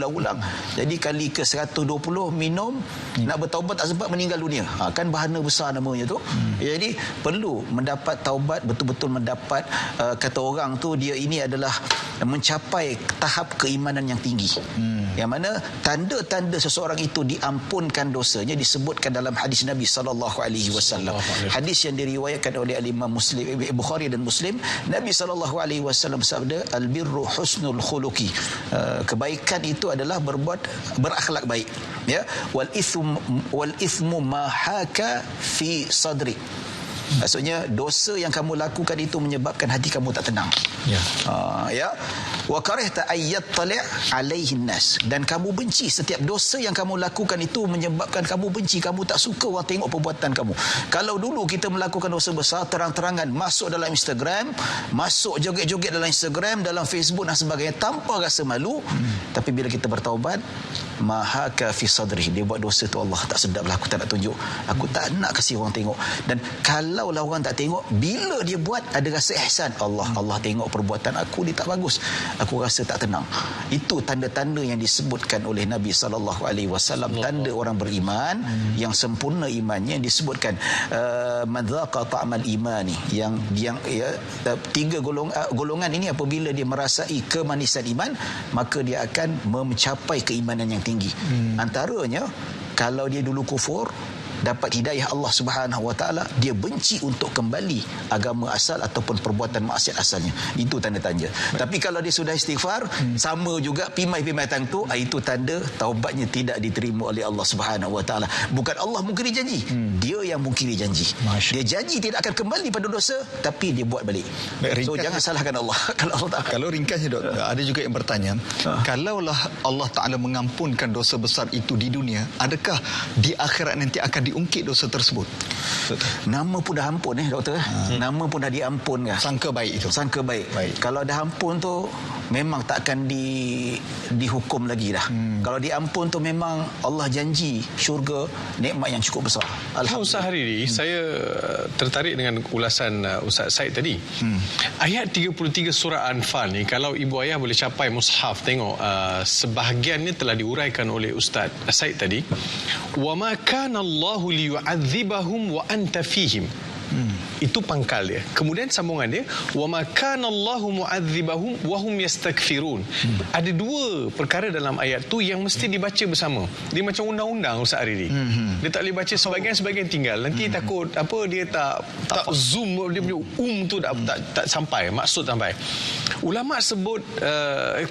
Jadi kali ke 120 minum, nak bertaubat tak sempat, meninggal dunia. Kan bahana besar namanya tu. Jadi perlu mendapat taubat, betul-betul mendapat, kata orang tu, dia ini adalah mencapai tahap keimanan yang tinggi. Yang mana tanda-tanda seseorang itu diampunkan dosanya disebutkan dalam hadis Nabi SAW. Hadis yang diriwayatkan oleh Imam Muslim, Bukhari dan Muslim. Nabi SAW bersabda, albirru husnul khuluqi. Kebaikan itu adalah berakhlak baik. Ya, wal ithmu ma haka fi sadri. Maksudnya dosa yang kamu lakukan itu menyebabkan hati kamu tak tenang. Wa karihta ayyat tali' alaihi nas, dan kamu benci setiap dosa yang kamu lakukan itu menyebabkan kamu benci, kamu tak suka orang tengok perbuatan kamu. Kalau dulu kita melakukan dosa besar, terang-terangan masuk dalam Instagram, masuk joget-joget dalam Instagram, dalam Facebook dan sebagainya tanpa rasa malu. Tapi bila kita bertaubat, mahaka fi sadri, dia buat dosa tu, Allah tak sedap lah, aku tak nak tunjuk, aku tak nak kasih orang tengok. Dan kalau orang tak tengok, bila dia buat ada rasa ihsan, Allah tengok perbuatan aku ni tak bagus, aku rasa tak tenang. Itu tanda-tanda yang disebutkan oleh Nabi SAW, tanda orang beriman yang sempurna imannya, disebutkan man dhaqa ta'mal imani, yang tiga golongan ini apabila dia merasai kemanisan iman, maka dia akan mencapai keimanan yang tinggi. Antaranya, kalau dia dulu kufur, dapat hidayah Allah Subhanahu Wa Taala, dia benci untuk kembali agama asal ataupun perbuatan maksiat asalnya. Itu tanda tanya. Tapi kalau dia sudah istighfar, sama juga pimai-pimai tangtu, itu tanda taubatnya tidak diterima oleh Allah Subhanahu Wa Taala. Bukan Allah mungkiri janji, dia yang mungkiri janji. Dia janji tidak akan kembali pada dosa, tapi dia buat balik. So jangan salahkan Allah. Kalau ringkasnya doktor, ada juga yang bertanya, kalaulah Allah Ta'ala mengampunkan dosa besar itu di dunia, adakah di akhirat nanti akan diungkit dosa tersebut? Nama pun dah ampun doktor. Nama pun dah diampun kan. Sangka baik itu. Sangka baik. Kalau dah ampun tu memang takkan dihukum lagi dah. Kalau diampun tu memang Allah janji syurga, nikmat yang cukup besar. Alhamdulillah. Ustaz Hariri, saya tertarik dengan ulasan Ustaz Said tadi. Ayat 33 surah Anfal ni, kalau ibu ayah boleh capai mushaf, tengok sebahagiannya telah diuraikan oleh Ustaz Said tadi. Wa ma kana Allahu liyu'adzibahum wa anta fihim. Itu pangkal dia. Kemudian sambungan dia, wa ma kana Allahu mu'adzibahum wa hum yastaghfirun. Ada dua perkara dalam ayat tu yang mesti dibaca bersama. Dia macam undang-undang Ustaz Hariri. Dia tak boleh baca sebahagian tinggal. Nanti takut dia tak zoom, dia punya tu tak sampai, maksud sampai. Ulama sebut,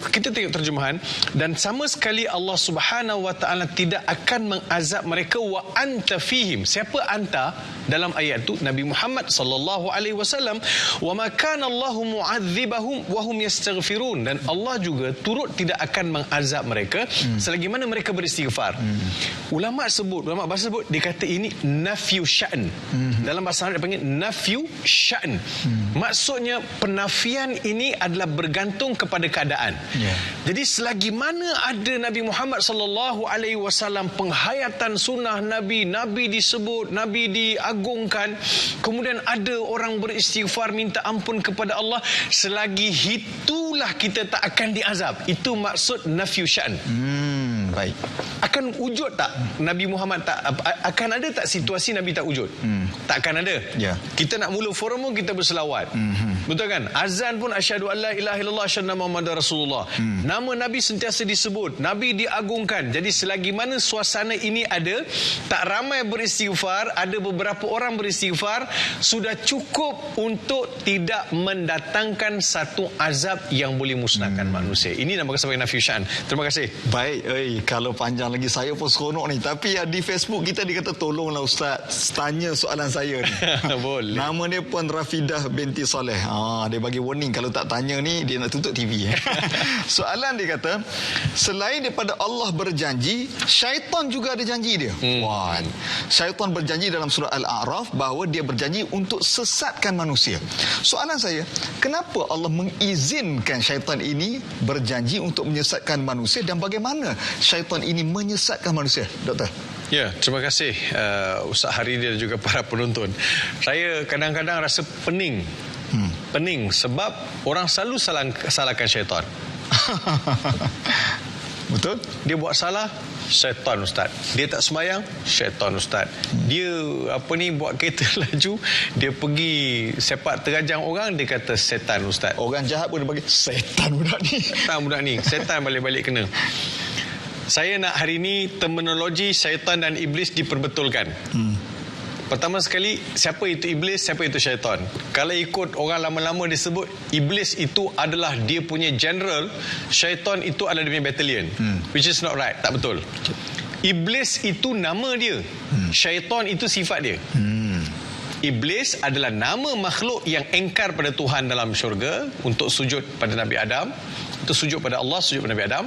kita tengok terjemahan, dan sama sekali Allah Subhanahu Wa Taala tidak akan mengazab mereka wa anta fihim. Siapa anta dalam ayat tu? Nabi Muhammad sallallahu alaihi wasallam. Wa ma kana Allahu mu'adzibahum wa hum yastaghfirun. Dan Allah juga turut tidak akan mengazab mereka selagi mana mereka beristighfar. Ulama bahasa sebut, dia kata ini nafyu sya'n. Dalam bahasa Arab dia panggil nafyu sya'n. Maksudnya penafian ini adalah bergantung kepada keadaan. Jadi selagi mana ada Nabi Muhammad sallallahu alaihi wasallam, penghayatan sunnah Nabi disebut, Nabi diagungkan, kemudian ada orang beristighfar minta ampun kepada Allah, selagi itulah kita tak akan diazab. Itu maksud nafyu sya'n. Baik. Akan wujud tak Nabi Muhammad akan ada tak situasi Nabi tak wujud? Tak akan ada. Kita nak mula forum pun kita berselawat. Betul kan? Azan pun asyhadu alla ilaha illallah asyhadu anna muhammadar rasulullah. Nama Nabi sentiasa disebut, Nabi diagungkan. Jadi selagi mana suasana ini ada, tak ramai beristighfar, ada beberapa orang beristighfar, sudah cukup untuk tidak mendatangkan satu azab yang boleh musnahkan manusia. Ini nama sebagai nafyu sya'n. Terima kasih. Baik, kalau panjang lagi saya pun seronok ni. Tapi di Facebook kita dia kata, tolonglah Ustaz, tanya soalan saya ni. Boleh. Nama dia pun Rafidah binti Soleh. Dia bagi warning kalau tak tanya ni dia nak tutup TV. Soalan dia kata, selain daripada Allah berjanji, syaitan juga ada janji dia. Syaitan berjanji dalam surah Al-A'raf bahawa dia berjanji untuk sesatkan manusia. Soalan saya, kenapa Allah mengizinkan syaitan ini berjanji untuk menyesatkan manusia, dan bagaimana syaitan ini menyesatkan manusia, doktor? Ya, terima kasih Ustaz Hariri dan juga para penonton. Saya kadang-kadang rasa pening sebab orang selalu salahkan syaitan. Betul? Dia buat salah, syaitan Ustaz. Dia tak sembahyang, syaitan Ustaz. Dia buat kereta laju, dia pergi sepak terajang orang, dia kata setan Ustaz. Orang jahat pun dia bagi setan budak ni. Setan balik-balik kena. Saya nak hari ini terminologi syaitan dan iblis diperbetulkan. Pertama sekali, siapa itu iblis, siapa itu syaitan? Kalau ikut orang lama-lama disebut, iblis itu adalah dia punya general, syaitan itu adalah dia punya battalion. Which is not right, tak betul. Iblis itu nama dia, syaitan itu sifat dia. Iblis adalah nama makhluk yang engkar pada Tuhan dalam syurga untuk sujud pada Nabi Adam, untuk sujud pada Allah, sujud pada Nabi Adam.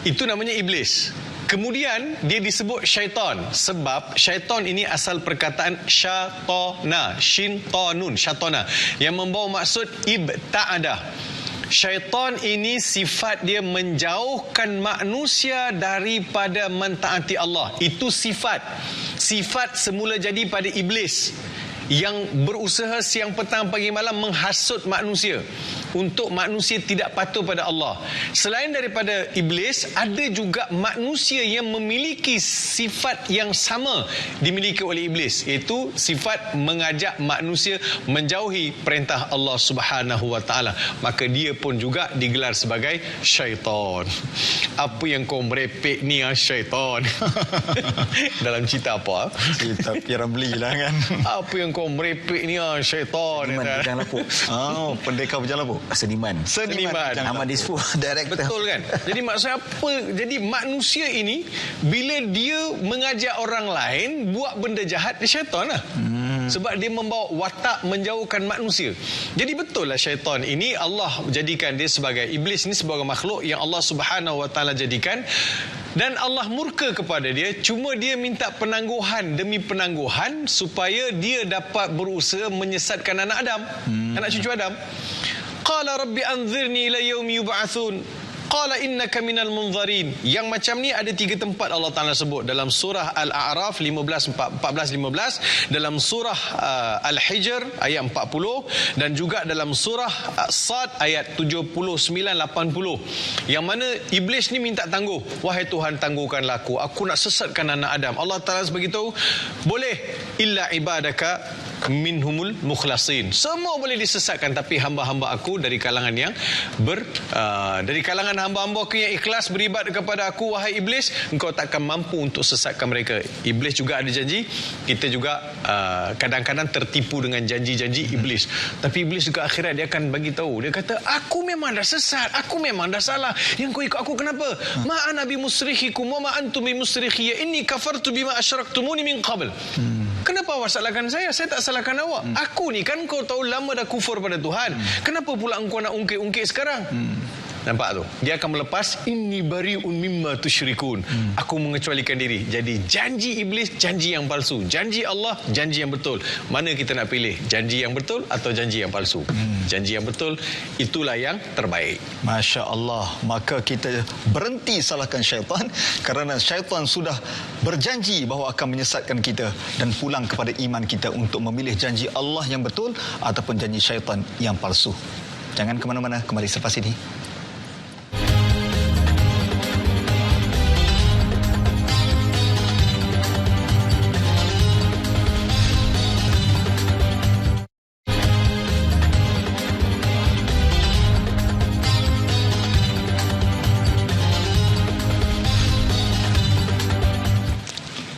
Itu namanya iblis. Kemudian dia disebut syaitan sebab syaitan ini asal perkataan syatana, shin ta nun, syatana, yang membawa maksud ibta'adah. Syaitan ini sifat dia menjauhkan manusia daripada mentaati Allah. Itu sifat semula jadi pada iblis yang berusaha siang petang pagi malam menghasut manusia untuk manusia tidak patuh pada Allah. Selain daripada iblis, ada juga manusia yang memiliki sifat yang sama dimiliki oleh iblis, iaitu sifat mengajak manusia menjauhi perintah Allah Subhanahu Wa Taala. Maka dia pun juga digelar sebagai syaitan. Apa yang kau merepek ni syaitan? Dalam cerita apa? Cerita P.Ramlee lah kan. Apa yang kau merepek ni syaitan? Seniman Bujang Lapuk. Pendekar Bujang Lapuk. Seniman. Ahmad Disfu, director. Betul kan? Jadi maksud apa? Jadi manusia ini bila dia mengajak orang lain buat benda jahat, dia syaitan lah. Sebab dia membawa watak menjauhkan manusia. Jadi betul lah syaitan ini Allah jadikan dia sebagai iblis ini sebagai makhluk yang Allah Subhanahu Wa Taala jadikan, dan Allah murka kepada dia. Cuma dia minta penangguhan demi penangguhan supaya dia dapat berusaha menyesatkan anak Adam, anak cucu Adam. Qala rabbi anzirni ila yaumi yub'atsun. Qala innaka minal munzarin. Yang macam ni ada 3 tempat Allah Taala sebut dalam surah Al-A'raf 14-15, dalam surah Al-Hijr ayat 40, dan juga dalam surah Sad ayat 79-80. Yang mana iblis ni minta tangguh. Wahai Tuhan, tangguhkanlah aku nak sesatkan anak Adam. Allah Taala beritahu, boleh, illa ibadaka minhumul mukhlasin. Semua boleh disesatkan, tapi hamba-hamba aku dari kalangan yang dari kalangan hamba-hamba aku yang ikhlas beribadat kepada aku, wahai iblis, engkau takkan mampu untuk sesatkan mereka. Iblis juga ada janji. Kita juga kadang-kadang tertipu dengan janji-janji iblis. Tapi iblis juga akhirat dia akan bagi tahu. Dia kata, aku memang dah sesat, aku memang dah salah. Yang kau ikut aku kenapa? Ma ana bi musrikhikum wa ma antum bi musrikhi, inni kafartu bima asyraktumuni min qabl. Kenapa awak salahkan saya? Saya tak salahkan awak. Aku ni kan kau tahu lama dah kufur pada Tuhan. Kenapa pula engkau nak ungkit-ungkit sekarang? Nampak tu? Dia akan melepas, inni bari'un mimma tusyrikun. Aku mengecualikan diri. Jadi janji iblis, janji yang palsu. Janji Allah, janji yang betul. Mana kita nak pilih? Janji yang betul atau janji yang palsu? Janji yang betul, itulah yang terbaik. Masya Allah. Maka kita berhenti salahkan syaitan, kerana syaitan sudah berjanji bahawa akan menyesatkan kita, dan pulang kepada iman kita untuk memilih janji Allah yang betul ataupun janji syaitan yang palsu. Jangan ke mana-mana, kembali selepas ini.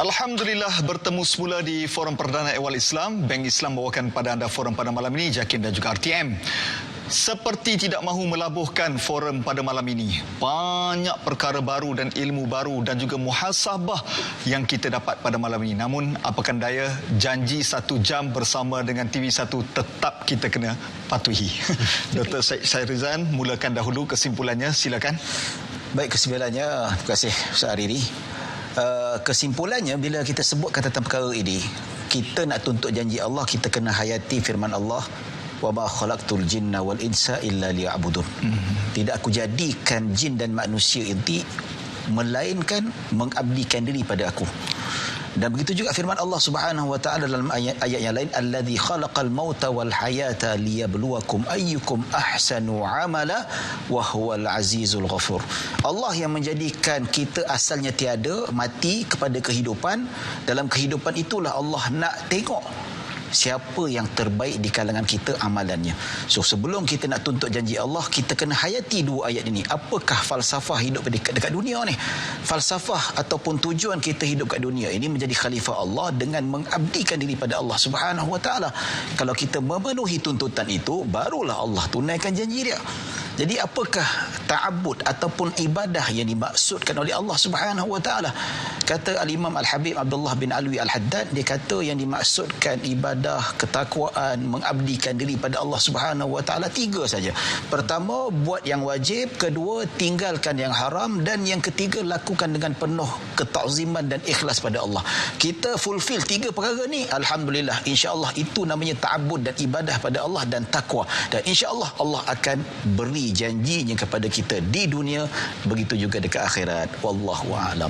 Alhamdulillah, bertemu semula di Forum Perdana Ehwal Islam. Bank Islam bawakan pada anda forum pada malam ini, JAKIM dan juga RTM. Seperti tidak mahu melabuhkan forum pada malam ini, banyak perkara baru dan ilmu baru dan juga muhasabah yang kita dapat pada malam ini. Namun apakan daya, janji 1 jam bersama dengan TV1 tetap kita kena patuhi. Dr. Syed Rizan, mulakan dahulu kesimpulannya, silakan. Baik, kesimpulannya, terima kasih Ustaz Hariri. Kesimpulannya, bila kita sebutkan tentang perkara ini, kita nak tuntut janji Allah, kita kena hayati firman Allah, wa ma khalaqtul jinna wal insa illa liya'budun. Tidak aku jadikan jin dan manusia ini melainkan mengabdikan diri pada aku. Dan begitu juga firman Allah Subhanahu wa taala dalam ayat yang lain, allazi khalaqal mauta wal hayata liyabluwakum ayyukum ahsanu amala wa huwal azizul ghafur. Allah yang menjadikan kita asalnya tiada, mati kepada kehidupan. Dalam kehidupan itulah Allah nak tengok siapa yang terbaik di kalangan kita amalannya. So sebelum kita nak tuntut janji Allah, kita kena hayati 2 ayat ini. Apakah falsafah hidup dekat dunia ni? Falsafah ataupun tujuan kita hidup kat dunia ini menjadi khalifah Allah dengan mengabdikan diri pada Allah Subhanahu wa taala. Kalau kita memenuhi tuntutan itu, barulah Allah tunaikan janji dia. Jadi apakah ta'abbud ataupun ibadah yang dimaksudkan oleh Allah Subhanahu wa taala? Kata Al-Imam Al-Habib Abdullah bin Alwi Al-Haddad, dia kata yang dimaksudkan ibadah, ketakwaan, mengabdikan diri pada Allah Subhanahu wa taala 3 saja. Pertama, buat yang wajib, kedua, tinggalkan yang haram, dan yang ketiga, lakukan dengan penuh ketakziman dan ikhlas pada Allah. Kita fulfill 3 perkara ni, alhamdulillah, insya-Allah itu namanya ta'abbud dan ibadah pada Allah dan takwa. Dan insya-Allah Allah akan beri janjinya kepada kita di dunia, begitu juga dekat akhirat. Wallahu a'lam.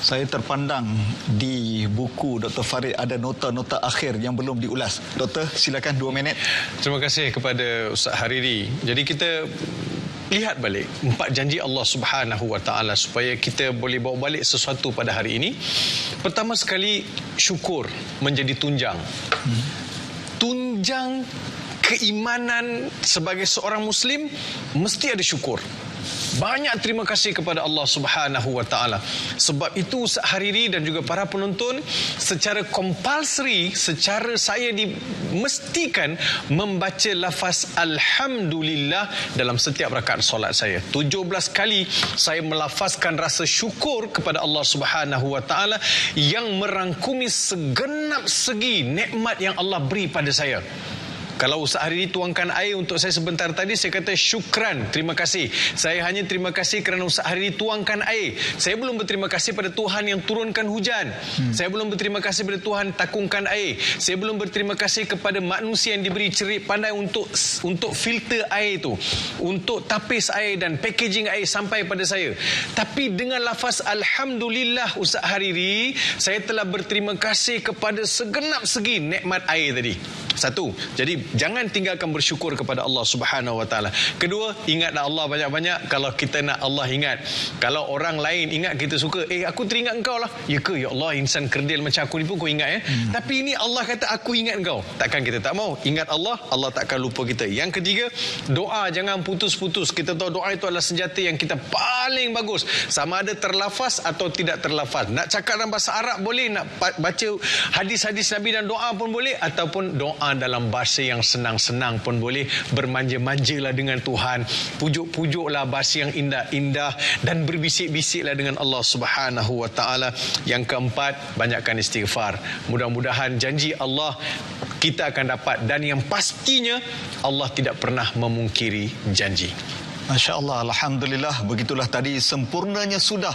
Saya terpandang di buku Dr. Farid ada nota-nota akhir yang belum diulas. Doktor, silakan 2 minit. Terima kasih kepada Ustaz Hariri. Jadi kita lihat balik 4 janji Allah Subhanahu wa taala supaya kita boleh bawa balik sesuatu pada hari ini. Pertama sekali, syukur menjadi tunjang. Tunjang keimanan sebagai seorang Muslim mesti ada syukur. Banyak terima kasih kepada Allah Subhanahu Wa Taala. Sebab itu Ustaz Hariri dan juga para penonton, secara compulsory, secara saya dimestikan membaca lafaz Alhamdulillah dalam setiap rakaat solat saya. 17 kali saya melafazkan rasa syukur kepada Allah Subhanahu Wa Taala yang merangkumi segenap segi nikmat yang Allah beri pada saya. Kalau Ustaz Hariri tuangkan air untuk saya sebentar tadi, saya kata syukran, terima kasih. Saya hanya terima kasih kerana Ustaz Hariri tuangkan air. Saya belum berterima kasih pada Tuhan yang turunkan hujan. Saya belum berterima kasih pada Tuhan takungkan air. Saya belum berterima kasih kepada manusia yang diberi cerik pandai untuk filter air itu, untuk tapis air dan packaging air sampai pada saya. Tapi dengan lafaz Alhamdulillah Ustaz Hariri, saya telah berterima kasih kepada segenap segi nikmat air tadi. Satu, jadi jangan tinggalkan bersyukur kepada Allah Subhanahu Wa Taala. Kedua, ingatlah Allah banyak-banyak. Kalau kita nak Allah ingat. Kalau orang lain ingat kita suka, aku teringat engkau lah. Ya ke? Ya Allah, insan kerdil macam aku ni pun kau ingat ya. Tapi ini Allah kata aku ingat engkau. Takkan kita tak mau ingat Allah, Allah takkan lupa kita. Yang ketiga, doa jangan putus-putus. Kita tahu doa itu adalah senjata yang kita paling bagus. Sama ada terlafaz atau tidak terlafaz. Nak cakap dalam bahasa Arab boleh, nak baca hadis-hadis Nabi dan doa pun boleh, ataupun doa dalam bahasa yang senang-senang pun boleh. Bermanja-manjalah dengan Tuhan, pujuk-pujuklah bahasa yang indah-indah, dan berbisik-bisiklah dengan Allah Subhanahu Wa Taala. Yang keempat, banyakkan istighfar. Mudah-mudahan janji Allah kita akan dapat, dan yang pastinya Allah tidak pernah memungkiri janji. Masya Allah, Alhamdulillah, begitulah tadi sempurnanya sudah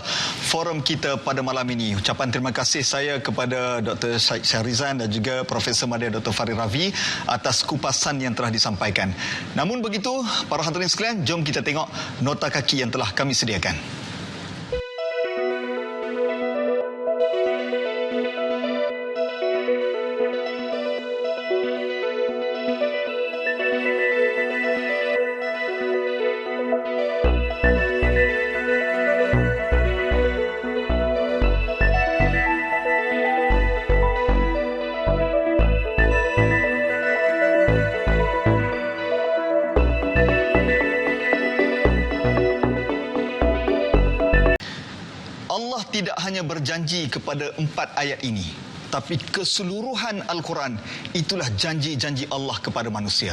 forum kita pada malam ini. Ucapan terima kasih saya kepada Dr. Syed Syahrizan dan juga Profesor Madya Dr. Farid Ravi atas kupasan yang telah disampaikan. Namun begitu, para hadirin sekalian, jom kita tengok nota kaki yang telah kami sediakan. Tidak hanya berjanji kepada 4 ayat ini, tapi keseluruhan Al-Quran itulah janji-janji Allah kepada manusia.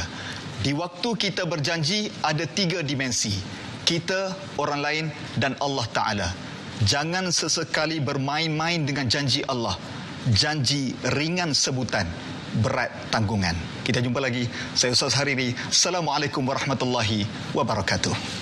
Di waktu kita berjanji ada 3 dimensi: kita, orang lain dan Allah Ta'ala. Jangan sesekali bermain-main dengan janji Allah. Janji ringan sebutan, berat tanggungan. Kita jumpa lagi. Saya Ustaz Hariri. Assalamualaikum warahmatullahi wabarakatuh.